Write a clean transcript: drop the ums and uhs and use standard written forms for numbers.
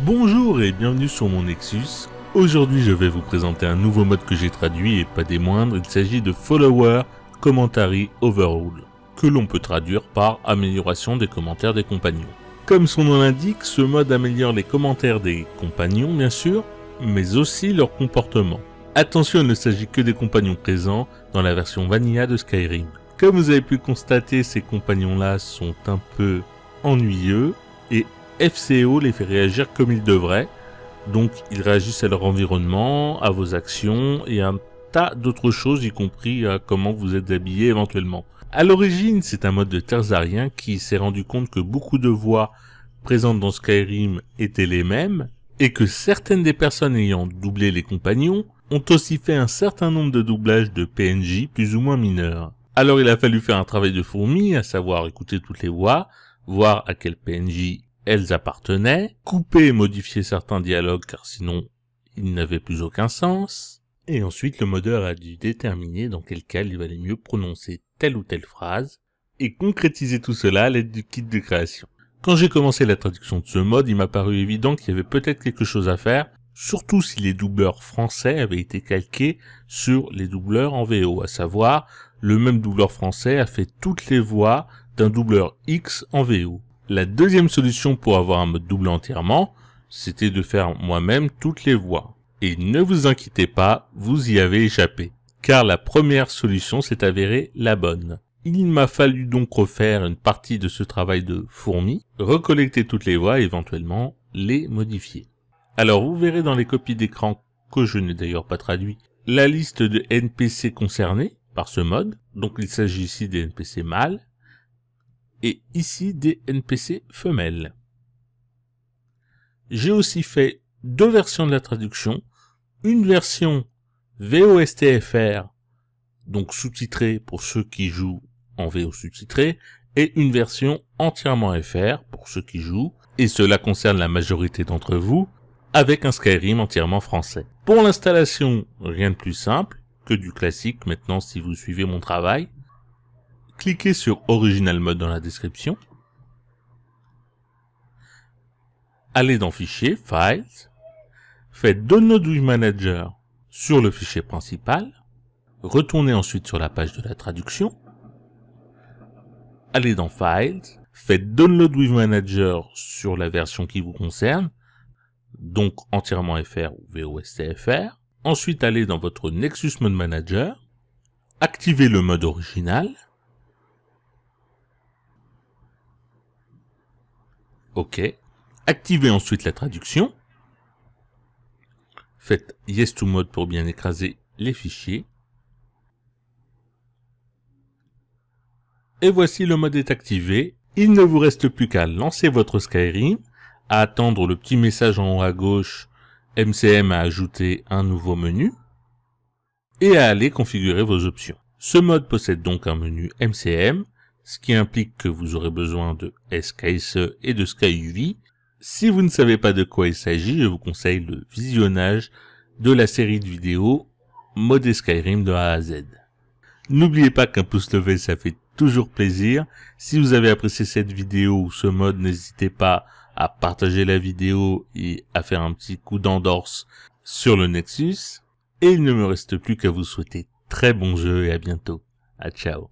Bonjour et bienvenue sur mon Nexus. Aujourd'hui je vais vous présenter un nouveau mode que j'ai traduit et pas des moindres, il s'agit de Follower Commentary Overhaul, que l'on peut traduire par amélioration des commentaires des compagnons. Comme son nom l'indique, ce mode améliore les commentaires des compagnons bien sûr, mais aussi leur comportement. Attention, il ne s'agit que des compagnons présents dans la version Vanilla de Skyrim. Comme vous avez pu constater, ces compagnons-là sont un peu ennuyeux et FCO les fait réagir comme ils devraient, donc ils réagissent à leur environnement, à vos actions et à un tas d'autres choses, y compris à comment vous êtes habillé éventuellement. À l'origine, c'est un mode de Terzarien qui s'est rendu compte que beaucoup de voix présentes dans Skyrim étaient les mêmes, et que certaines des personnes ayant doublé les compagnons ont aussi fait un certain nombre de doublages de PNJ plus ou moins mineurs. Alors il a fallu faire un travail de fourmi, à savoir écouter toutes les voix, voir à quel PNJ elles appartenaient, couper et modifier certains dialogues car sinon ils n'avaient plus aucun sens, et ensuite le modeur a dû déterminer dans quel cas il valait mieux prononcer telle ou telle phrase, et concrétiser tout cela à l'aide du kit de création. Quand j'ai commencé la traduction de ce mode, il m'a paru évident qu'il y avait peut-être quelque chose à faire, surtout si les doubleurs français avaient été calqués sur les doubleurs en VO, à savoir, le même doubleur français a fait toutes les voix d'un doubleur X en VO. La deuxième solution pour avoir un mode doublé entièrement, c'était de faire moi-même toutes les voix. Et ne vous inquiétez pas, vous y avez échappé. Car la première solution s'est avérée la bonne. Il m'a fallu donc refaire une partie de ce travail de fourmi, recollecter toutes les voix et éventuellement les modifier. Alors vous verrez dans les copies d'écran, que je n'ai d'ailleurs pas traduit, la liste de NPC concernés par ce mode. Donc il s'agit ici des NPC mâles, et ici des NPC femelles. J'ai aussi fait deux versions de la traduction, une version VOSTFR, donc sous-titrée pour ceux qui jouent en VO sous-titré, et une version entièrement FR pour ceux qui jouent, et cela concerne la majorité d'entre vous, avec un Skyrim entièrement français. Pour l'installation, rien de plus simple que du classique maintenant si vous suivez mon travail. Cliquez sur Original Mode dans la description. Allez dans Fichier, Files. Faites Download with Manager sur le fichier principal. Retournez ensuite sur la page de la traduction. Allez dans Files. Faites Download with Manager sur la version qui vous concerne, donc entièrement FR ou VOSTFR. Ensuite, allez dans votre Nexus Mode Manager. Activez le mode original. OK. Activez ensuite la traduction. Faites Yes to Mode pour bien écraser les fichiers. Et voici le mode est activé. Il ne vous reste plus qu'à lancer votre Skyrim, à attendre le petit message en haut à gauche MCM a ajouté un nouveau menu, et à aller configurer vos options. Ce mode possède donc un menu MCM, ce qui implique que vous aurez besoin de SKSE et de SkyUV. Si vous ne savez pas de quoi il s'agit, je vous conseille le visionnage de la série de vidéos modée Skyrim de A à Z. N'oubliez pas qu'un pouce levé ça fait toujours plaisir. Si vous avez apprécié cette vidéo ou ce mode, n'hésitez pas à partager la vidéo et à faire un petit coup d'endorse sur le Nexus. Et il ne me reste plus qu'à vous souhaiter très bon jeu et à bientôt. Ciao.